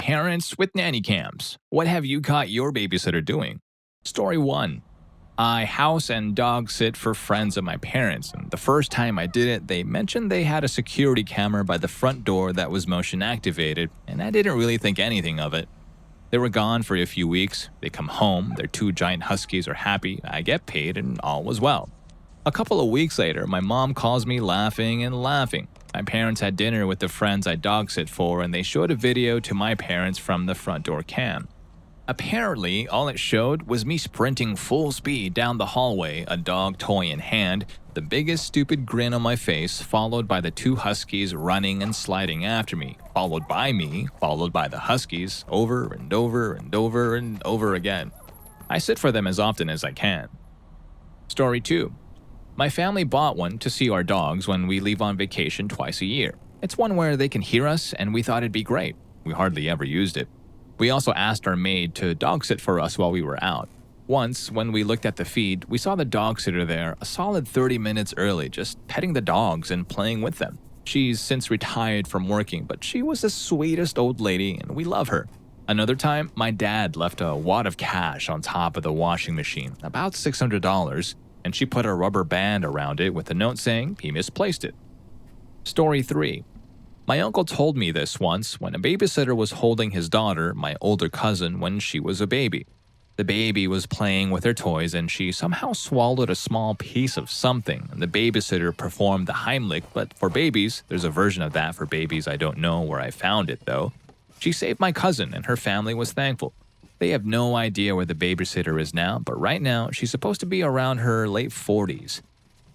Parents with nanny cams. What have you caught your babysitter doing? Story 1. I house and dog sit for friends of my parents, and the first time I did it, they mentioned they had a security camera by the front door that was motion activated, and I didn't really think anything of it. They were gone for a few weeks. They come home, their 2 giant huskies are happy, I get paid, and all was well. A couple of weeks later, my mom calls me laughing and laughing. My parents had dinner with the friends I dog sit for, and they showed a video to my parents from the front door cam. Apparently, all it showed was me sprinting full speed down the hallway, a dog toy in hand, the biggest stupid grin on my face, followed by the 2 huskies running and sliding after me, followed by me, followed by the huskies, over and over and over and over again. I sit for them as often as I can. Story 2. My family bought one to see our dogs when we leave on vacation twice a year. It's one where they can hear us, and we thought it'd be great. We hardly ever used it. We also asked our maid to dog sit for us while we were out. Once, when we looked at the feed, we saw the dog sitter there a solid 30 minutes early, just petting the dogs and playing with them. She's since retired from working, but she was the sweetest old lady, and we love her. Another time, my dad left a wad of cash on top of the washing machine, about $600, and she put a rubber band around it with a note saying he misplaced it. Story 3. My uncle told me this once when a babysitter was holding his daughter, my older cousin, when she was a baby. The baby was playing with her toys and she somehow swallowed a small piece of something, and the babysitter performed the Heimlich, but for babies, there's a version of that for babies. I don't know where I found it though. She saved my cousin and her family was thankful. They have no idea where the babysitter is now, but right now she's supposed to be around her late 40s.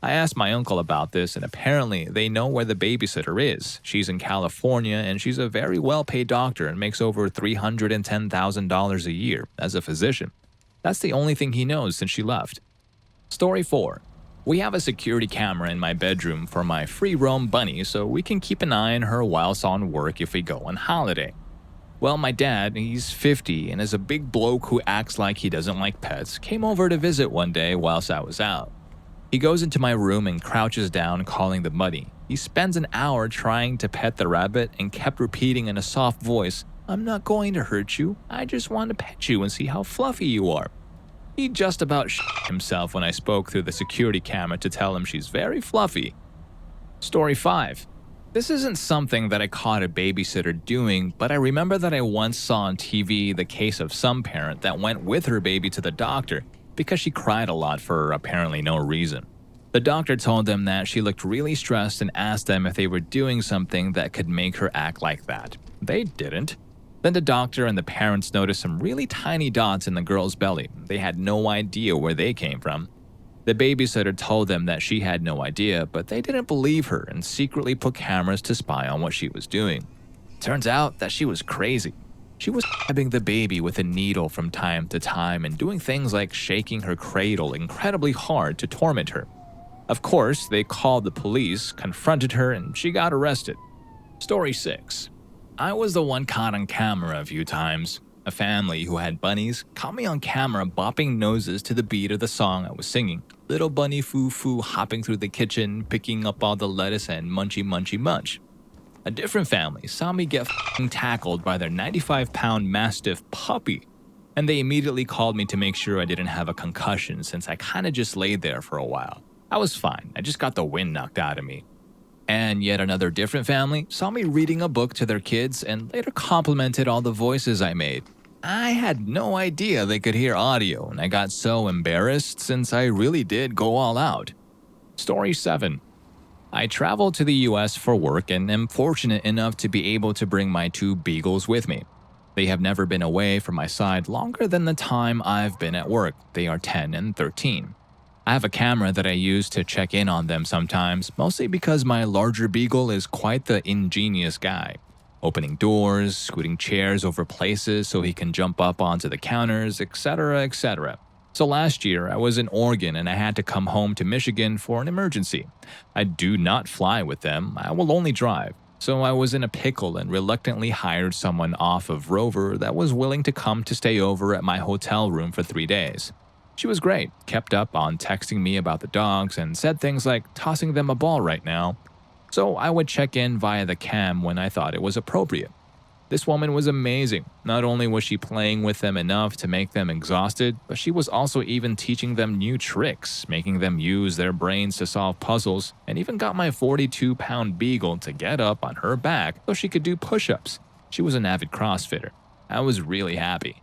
I asked my uncle about this, and apparently they know where the babysitter is. She's in California, and she's a very well-paid doctor and makes over $310,000 a year as a physician. That's the only thing he knows since she left. Story 4. We have a security camera in my bedroom for my free-roam bunny so we can keep an eye on her whilst on work if we go on holiday. Well, my dad, he's 50 and is a big bloke who acts like he doesn't like pets, came over to visit one day whilst I was out. He goes into my room and crouches down calling the bunny. He spends an hour trying to pet the rabbit and kept repeating in a soft voice, "I'm not going to hurt you, I just want to pet you and see how fluffy you are." He just about shit himself when I spoke through the security camera to tell him she's very fluffy. Story 5. This isn't something that I caught a babysitter doing, but I remember that I once saw on TV the case of some parent that went with her baby to the doctor because she cried a lot for apparently no reason. The doctor told them that she looked really stressed and asked them if they were doing something that could make her act like that. They didn't. Then the doctor and the parents noticed some really tiny dots in the girl's belly. They had no idea where they came from. The babysitter told them that she had no idea, but they didn't believe her and secretly put cameras to spy on what she was doing. Turns out that she was crazy. She was stabbing the baby with a needle from time to time and doing things like shaking her cradle incredibly hard to torment her. Of course, they called the police, confronted her, and she got arrested. Story 6. I was the one caught on camera a few times. A family who had bunnies caught me on camera bopping noses to the beat of the song I was singing. Little bunny foo-foo hopping through the kitchen, picking up all the lettuce and munchy munchy munch. A different family saw me get tackled by their 95-pound Mastiff puppy, and they immediately called me to make sure I didn't have a concussion since I kinda just laid there for a while. I was fine, I just got the wind knocked out of me. And yet another different family saw me reading a book to their kids and later complimented all the voices I made. I had no idea they could hear audio, and I got so embarrassed since I really did go all out. Story 7. I travel to the US for work and am fortunate enough to be able to bring my 2 beagles with me. They have never been away from my side longer than the time I've been at work. They are 10 and 13. I have a camera that I use to check in on them sometimes, mostly because my larger beagle is quite the ingenious guy. Opening doors, scooting chairs over places so he can jump up onto the counters, etc., etc. So last year, I was in Oregon and I had to come home to Michigan for an emergency. I do not fly with them, I will only drive. So I was in a pickle and reluctantly hired someone off of Rover that was willing to come to stay over at my hotel room for 3 days. She was great, kept up on texting me about the dogs and said things like tossing them a ball right now. So I would check in via the cam when I thought it was appropriate. This woman was amazing. Not only was she playing with them enough to make them exhausted, but she was also even teaching them new tricks, making them use their brains to solve puzzles, and even got my 42-pound beagle to get up on her back so she could do push-ups. She was an avid CrossFitter. I was really happy.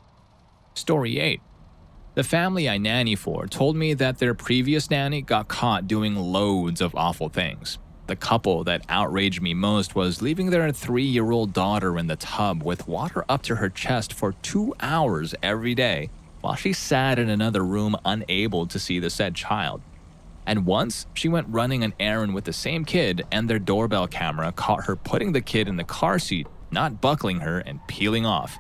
Story 8. The family I nanny for told me that their previous nanny got caught doing loads of awful things. The couple that outraged me most was leaving their 3-year-old daughter in the tub with water up to her chest for 2 hours every day while she sat in another room unable to see the said child. And once, she went running an errand with the same kid and their doorbell camera caught her putting the kid in the car seat, not buckling her, and peeling off.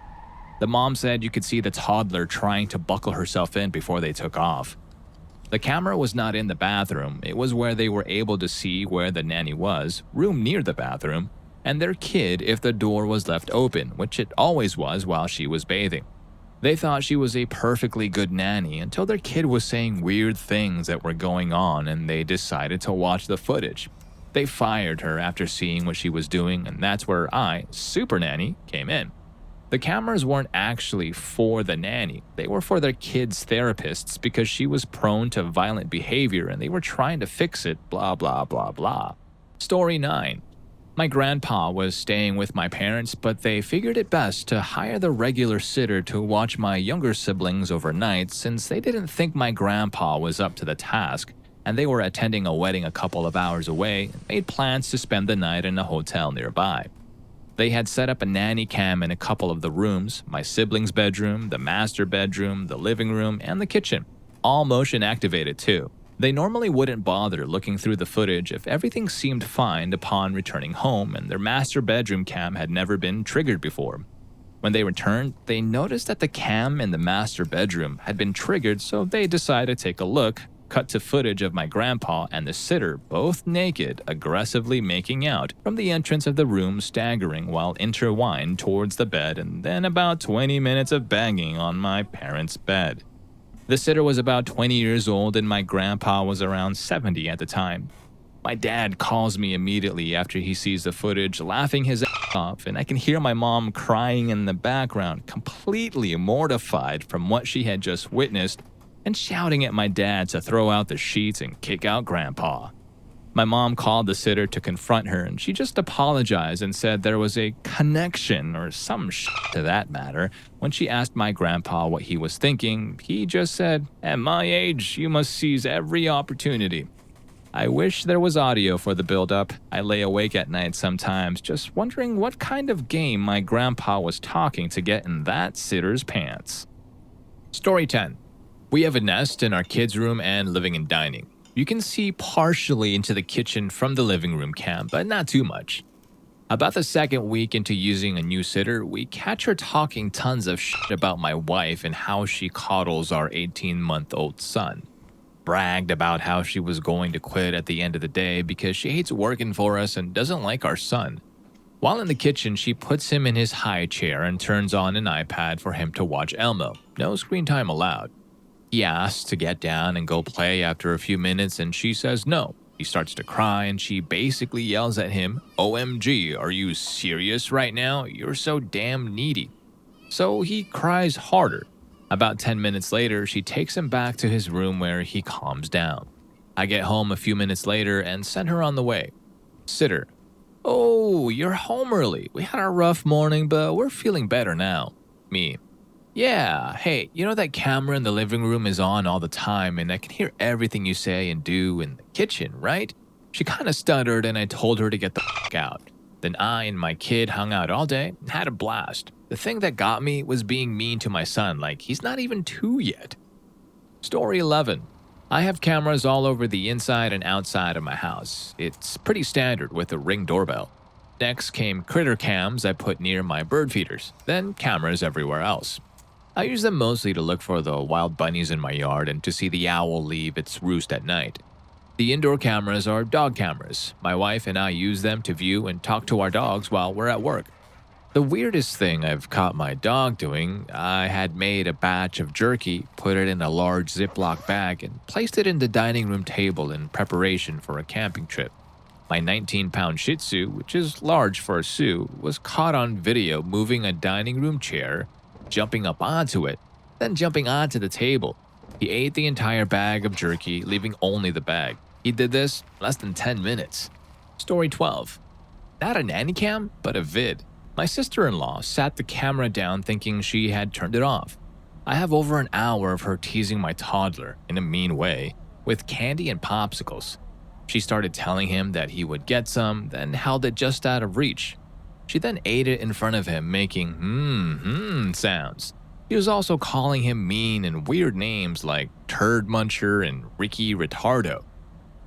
The mom said you could see the toddler trying to buckle herself in before they took off. The camera was not in the bathroom, it was where they were able to see where the nanny was, room near the bathroom, and their kid if the door was left open, which it always was while she was bathing. They thought she was a perfectly good nanny until their kid was saying weird things that were going on and they decided to watch the footage. They fired her after seeing what she was doing, and that's where I, Super Nanny, came in. The cameras weren't actually for the nanny, they were for their kid's therapists because she was prone to violent behavior and they were trying to fix it, blah blah blah blah. Story 9. My grandpa was staying with my parents, but they figured it best to hire the regular sitter to watch my younger siblings overnight since they didn't think my grandpa was up to the task, and they were attending a wedding a couple of hours away and made plans to spend the night in a hotel nearby. They had set up a nanny cam in a couple of the rooms, my siblings' bedroom, the master bedroom, the living room, and the kitchen. All motion activated too. They normally wouldn't bother looking through the footage if everything seemed fine upon returning home and their master bedroom cam had never been triggered before. When they returned, they noticed that the cam in the master bedroom had been triggered, so they decided to take a look. Cut to footage of my grandpa and the sitter both naked, aggressively making out from the entrance of the room, staggering while intertwined towards the bed, and then about 20 minutes of banging on my parents' bed. The sitter was about 20 years old and my grandpa was around 70 at the time. My dad calls me immediately after he sees the footage, laughing his ass off, and I can hear my mom crying in the background, completely mortified from what she had just witnessed, and shouting at my dad to throw out the sheets and kick out Grandpa. My mom called the sitter to confront her, and she just apologized and said there was a connection or some shit to that matter. When she asked my grandpa what he was thinking, he just said, "At my age, you must seize every opportunity." I wish there was audio for the build-up. I lay awake at night sometimes just wondering what kind of game my grandpa was talking to get in that sitter's pants. Story 10. We have a nest in our kids' room and living and dining. You can see partially into the kitchen from the living room cam, but not too much. About the second week into using a new sitter, we catch her talking tons of shit about my wife and how she coddles our 18-month-old son. Bragged about how she was going to quit at the end of the day because she hates working for us and doesn't like our son. While in the kitchen, she puts him in his high chair and turns on an iPad for him to watch Elmo. No screen time allowed. He asks to get down and go play after a few minutes and she says no. He starts to cry and she basically yells at him, "OMG, are you serious right now? You're so damn needy." So he cries harder. About 10 minutes later, she takes him back to his room where he calms down. I get home a few minutes later and send her on the way. Sitter: "Oh, you're home early. We had a rough morning, but we're feeling better now." Me: "Yeah, hey, you know that camera in the living room is on all the time and I can hear everything you say and do in the kitchen, right?" She kinda stuttered and I told her to get the fuck out. Then I and my kid hung out all day and had a blast. The thing that got me was being mean to my son, like he's not even 2 yet. Story 11. I have cameras all over the inside and outside of my house. It's pretty standard with a Ring doorbell. Next came critter cams I put near my bird feeders, then cameras everywhere else. I use them mostly to look for the wild bunnies in my yard and to see the owl leave its roost at night. The indoor cameras are dog cameras. My wife and I use them to view and talk to our dogs while we're at work. The weirdest thing I've caught my dog doing, I had made a batch of jerky, put it in a large Ziploc bag, and placed it in the dining room table in preparation for a camping trip. My 19-pound Shih Tzu, which is large for a Sioux, was caught on video moving a dining room chair, jumping up onto it, then jumping onto the table. He ate the entire bag of jerky, leaving only the bag. He did this less than 10 minutes. Story 12. Not a nanny cam, but a vid. My sister-in-law sat the camera down thinking she had turned it off. I have over an hour of her teasing my toddler, in a mean way, with candy and popsicles. She started telling him that he would get some, then held it just out of reach. She then ate it in front of him, making sounds. He was also calling him mean and weird names like Turd Muncher and Ricky Retardo.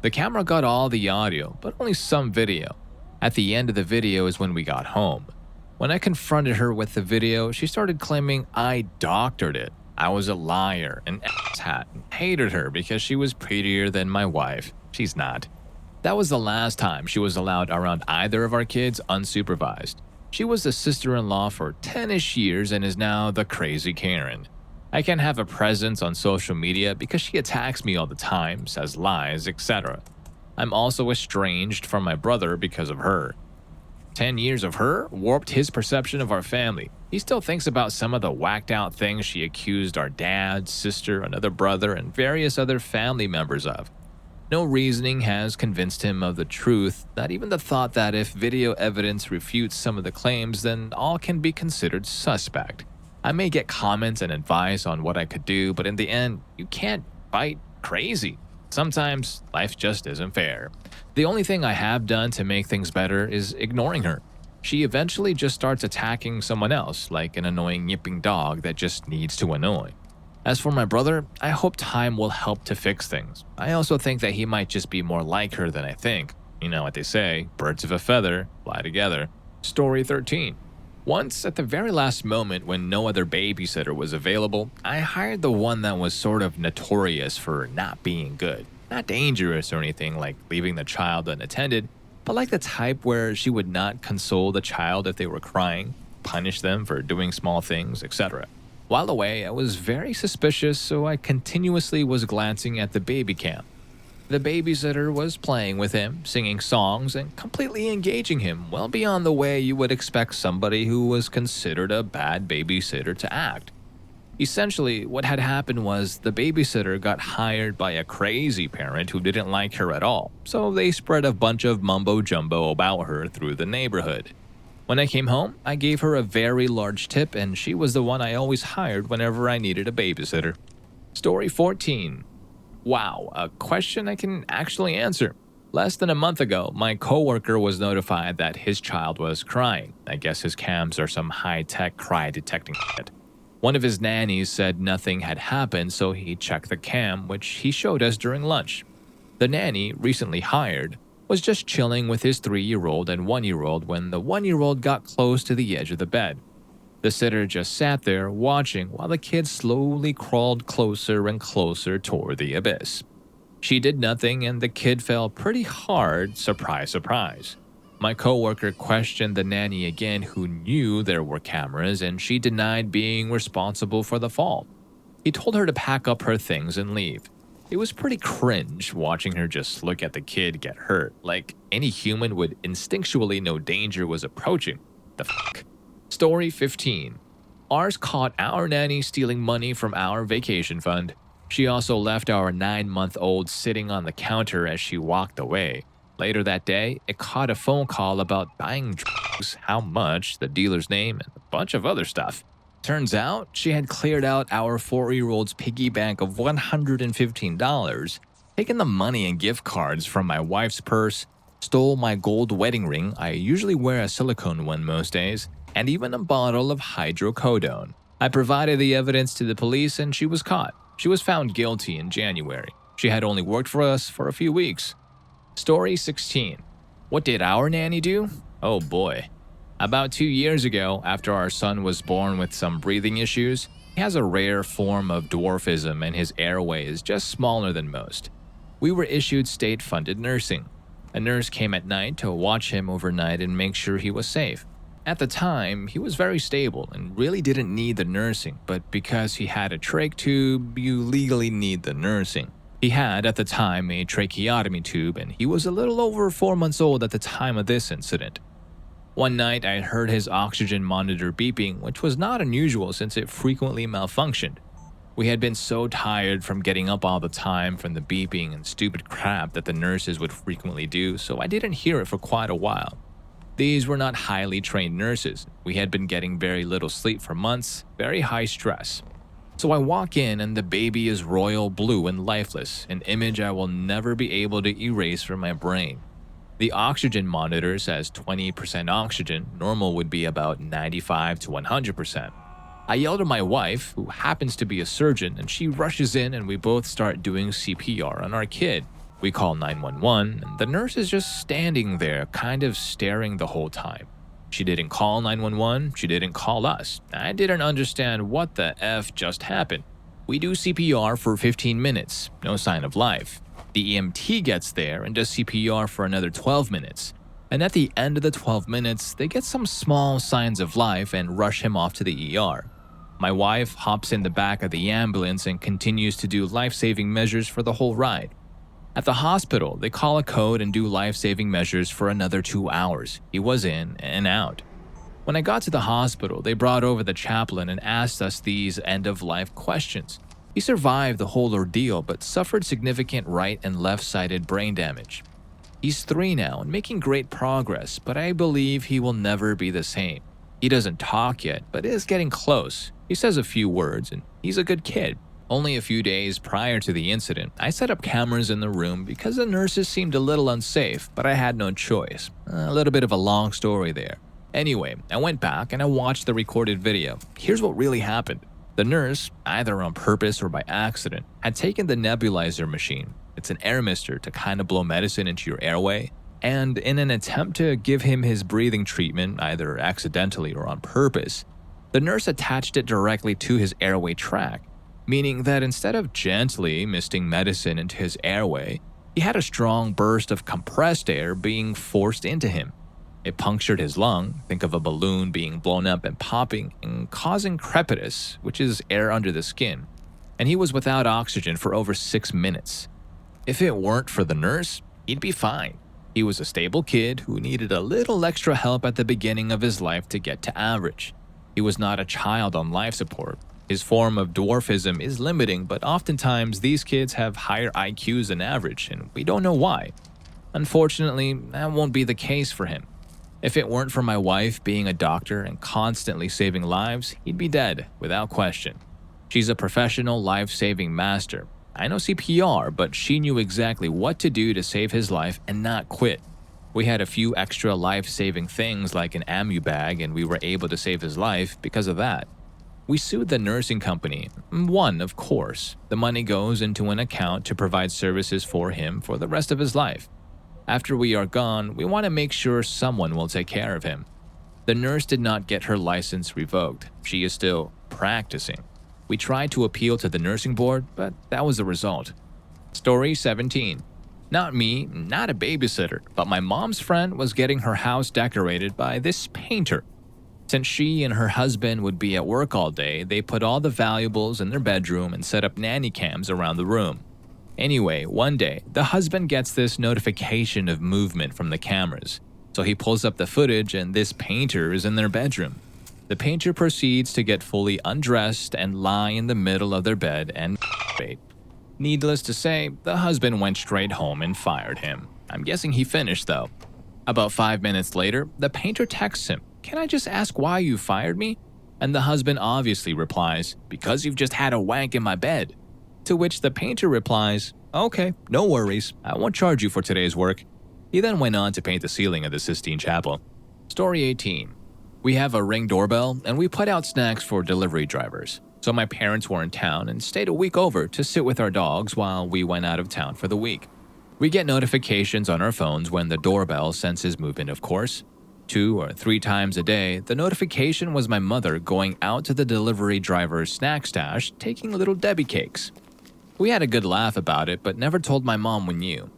The camera got all the audio, but only some video. At the end of the video is when we got home. When I confronted her with the video, she started claiming I doctored it. I was a liar, an asshat, and hated her because she was prettier than my wife. She's not. That was the last time she was allowed around either of our kids unsupervised. She was the sister-in-law for 10-ish years and is now the crazy Karen. I can't have a presence on social media because she attacks me all the time, says lies, etc. I'm also estranged from my brother because of her. 10 years of her warped his perception of our family. He still thinks about some of the whacked-out things she accused our dad, sister, another brother, and various other family members of. No reasoning has convinced him of the truth, not even the thought that if video evidence refutes some of the claims, then all can be considered suspect. I may get comments and advice on what I could do, but in the end, you can't fight crazy. Sometimes life just isn't fair. The only thing I have done to make things better is ignoring her. She eventually just starts attacking someone else, like an annoying yipping dog that just needs to annoy. As for my brother, I hope time will help to fix things. I also think that he might just be more like her than I think. You know what they say, birds of a feather fly together. Story 13. Once, at the very last moment when no other babysitter was available, I hired the one that was sort of notorious for not being good. Not dangerous or anything like leaving the child unattended, but like the type where she would not console the child if they were crying, punish them for doing small things, etc. While away, I was very suspicious, so I continuously was glancing at the baby cam. The babysitter was playing with him, singing songs, and completely engaging him well beyond the way you would expect somebody who was considered a bad babysitter to act. Essentially, what had happened was the babysitter got hired by a crazy parent who didn't like her at all, so they spread a bunch of mumbo-jumbo about her through the neighborhood. When I came home, I gave her a very large tip, and she was the one I always hired whenever I needed a babysitter. Story 14. Wow, a question I can actually answer. Less than a month ago, my coworker was notified that his child was crying. I guess his cams are some high-tech cry detecting shit. One of his nannies said nothing had happened, so he checked the cam, which he showed us during lunch. The nanny, recently hired, was just chilling with his 3-year-old and 1-year-old when the 1-year-old got close to the edge of the bed. The sitter just sat there watching while the kid slowly crawled closer and closer toward the abyss. She did nothing and the kid fell pretty hard, surprise, surprise. My coworker questioned the nanny again who knew there were cameras and she denied being responsible for the fall. He told her to pack up her things and leave. It was pretty cringe watching her just look at the kid get hurt, like any human would instinctually know danger was approaching. The fuck? Story 15. Ours caught our nanny stealing money from our vacation fund. She also left our 9-month-old sitting on the counter as she walked away. Later that day, it caught a phone call about buying drugs, how much, the dealer's name, and a bunch of other stuff. Turns out, she had cleared out our 4-year-old's piggy bank of $115, taken the money and gift cards from my wife's purse, stole my gold wedding ring, I usually wear a silicone one most days, and even a bottle of hydrocodone. I provided the evidence to the police and she was caught. She was found guilty in January. She had only worked for us for a few weeks. Story 16. What did our nanny do? Oh boy. About 2 years ago, after our son was born with some breathing issues, he has a rare form of dwarfism and his airway is just smaller than most. We were issued state-funded nursing. A nurse came at night to watch him overnight and make sure he was safe. At the time, he was very stable and really didn't need the nursing, but because he had a trach tube, you legally need the nursing. He had, at the time, a tracheotomy tube, and he was a little over 4 months old at the time of this incident. One night, I heard his oxygen monitor beeping, which was not unusual since it frequently malfunctioned. We had been so tired from getting up all the time from the beeping and stupid crap that the nurses would frequently do, so I didn't hear it for quite a while. These were not highly trained nurses. We had been getting very little sleep for months, very high stress. So I walk in and the baby is royal blue and lifeless, an image I will never be able to erase from my brain. The oxygen monitor says 20% oxygen, normal would be about 95 to 100%. I yelled at my wife, who happens to be a surgeon, and she rushes in and we both start doing CPR on our kid. We call 911, and the nurse is just standing there, kind of staring the whole time. She didn't call 911, she didn't call us. I didn't understand what the F just happened. We do CPR for 15 minutes, no sign of life. The EMT gets there and does CPR for another 12 minutes. And at the end of the 12 minutes, they get some small signs of life and rush him off to the ER. My wife hops in the back of the ambulance and continues to do life-saving measures for the whole ride. At the hospital, they call a code and do life-saving measures for another 2 hours. He was in and out. When I got to the hospital, they brought over the chaplain and asked us these end-of-life questions. He survived the whole ordeal but suffered significant right and left-sided brain damage. He's 3 now and making great progress, but I believe he will never be the same. He doesn't talk yet, but is getting close. He says a few words, and he's a good kid. Only a few days prior to the incident, I set up cameras in the room because the nurses seemed a little unsafe, but I had no choice. A little bit of a long story there. Anyway, I went back and I watched the recorded video. Here's what really happened. The nurse, either on purpose or by accident, had taken the nebulizer machine. It's an air mister to kind of blow medicine into your airway. And in an attempt to give him his breathing treatment, either accidentally or on purpose, the nurse attached it directly to his airway tract, meaning that instead of gently misting medicine into his airway, he had a strong burst of compressed air being forced into him. It punctured his lung, think of a balloon being blown up and popping, and causing crepitus, which is air under the skin, and he was without oxygen for over 6 minutes. If it weren't for the nurse, he'd be fine. He was a stable kid who needed a little extra help at the beginning of his life to get to average. He was not a child on life support. His form of dwarfism is limiting, but oftentimes these kids have higher IQs than average, and we don't know why. Unfortunately, that won't be the case for him. If it weren't for my wife being a doctor and constantly saving lives, he'd be dead, without question. She's a professional life-saving master. I know CPR, but she knew exactly what to do to save his life and not quit. We had a few extra life-saving things like an ammu bag, and we were able to save his life because of that. We sued the nursing company. Won, of course. The money goes into an account to provide services for him for the rest of his life. After we are gone, we want to make sure someone will take care of him. The nurse did not get her license revoked. She is still practicing. We tried to appeal to the nursing board, but that was the result. Story 17. Not me, not a babysitter, but my mom's friend was getting her house decorated by this painter. Since she and her husband would be at work all day, they put all the valuables in their bedroom and set up nanny cams around the room. Anyway, one day, the husband gets this notification of movement from the cameras. So he pulls up the footage and this painter is in their bedroom. The painter proceeds to get fully undressed and lie in the middle of their bed and masturbate. Needless to say, the husband went straight home and fired him. I'm guessing he finished though. About 5 minutes later, the painter texts him, "Can I just ask why you fired me?" And the husband obviously replies, "Because you've just had a wank in my bed." To which the painter replies, "Okay, no worries, I won't charge you for today's work." He then went on to paint the ceiling of the Sistine Chapel. Story 18. We have a Ring doorbell and we put out snacks for delivery drivers. So my parents were in town and stayed a week over to sit with our dogs while we went out of town for the week. We get notifications on our phones when the doorbell senses movement, of course. 2 or 3 times a day, the notification was my mother going out to the delivery driver's snack stash taking little Debbie cakes. We had a good laugh about it, but never told my mom we knew.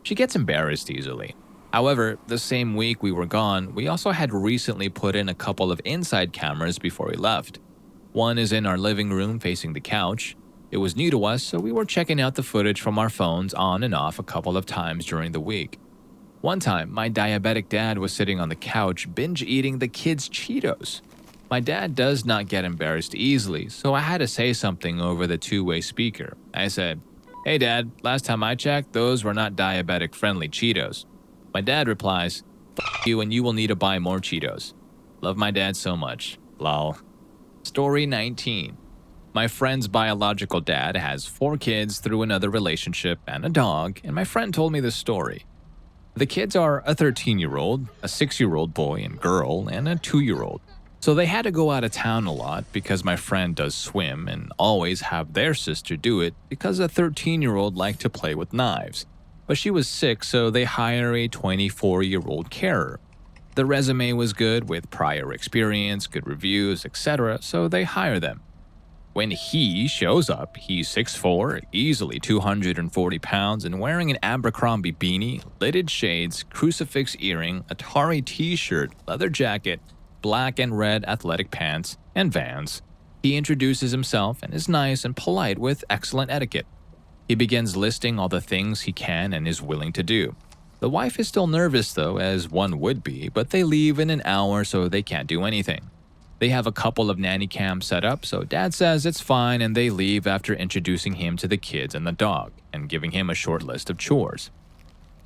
She gets embarrassed easily. However, the same week we were gone, we also had recently put in a couple of inside cameras before we left. One is in our living room facing the couch. It was new to us, so we were checking out the footage from our phones on and off a couple of times during the week. One time, my diabetic dad was sitting on the couch binge eating the kids' Cheetos. My dad does not get embarrassed easily, so I had to say something over the two-way speaker. I said, "Hey Dad, last time I checked, those were not diabetic-friendly Cheetos." My dad replies, "F you and you will need to buy more Cheetos." Love my dad so much. Lol. Story 19. My friend's biological dad has 4 kids through another relationship and a dog, and my friend told me this story. The kids are a 13-year-old, a 6-year-old boy and girl, and a 2-year-old. So they had to go out of town a lot because my friend does swim and always have their sister do it because a 13-year-old liked to play with knives. But she was sick, so they hire a 24-year-old carer. The resume was good with prior experience, good reviews, etc., so they hire them. When he shows up, he's 6'4", easily 240 pounds, and wearing an Abercrombie beanie, lidded shades, crucifix earring, Atari t-shirt, leather jacket, black and red athletic pants, and Vans. He introduces himself and is nice and polite with excellent etiquette. He begins listing all the things he can and is willing to do. The wife is still nervous though, as one would be, but they leave in an hour so they can't do anything. They have a couple of nanny cams set up, so dad says it's fine and they leave after introducing him to the kids and the dog and giving him a short list of chores.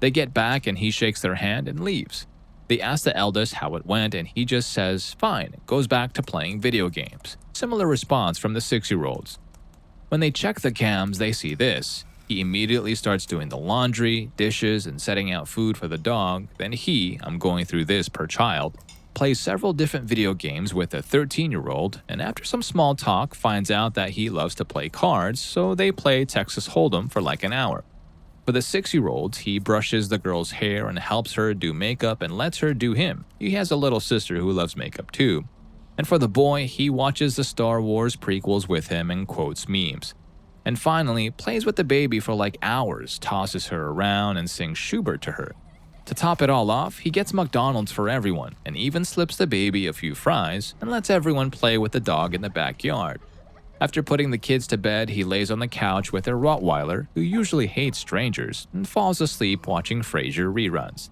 They get back and he shakes their hand and leaves. They ask the eldest how it went and he just says fine and goes back to playing video games. Similar response from the 6-year-olds. When they check the cams, they see this. He immediately starts doing the laundry, dishes, and setting out food for the dog. Then he, I'm going through this per child, plays several different video games with a 13-year-old, and after some small talk finds out that he loves to play cards, so they play Texas Hold'em for like an hour. For the 6-year-old, he brushes the girl's hair and helps her do makeup and lets her do him. He has a little sister who loves makeup too. And for the boy, he watches the Star Wars prequels with him and quotes memes. And finally, plays with the baby for like hours, tosses her around and sings Schubert to her. To top it all off, he gets McDonald's for everyone and even slips the baby a few fries and lets everyone play with the dog in the backyard. After putting the kids to bed, he lays on the couch with their Rottweiler, who usually hates strangers, and falls asleep watching Frasier reruns.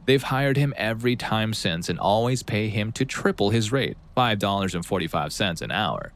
They've hired him every time since and always pay him to triple his rate, $5.45 an hour.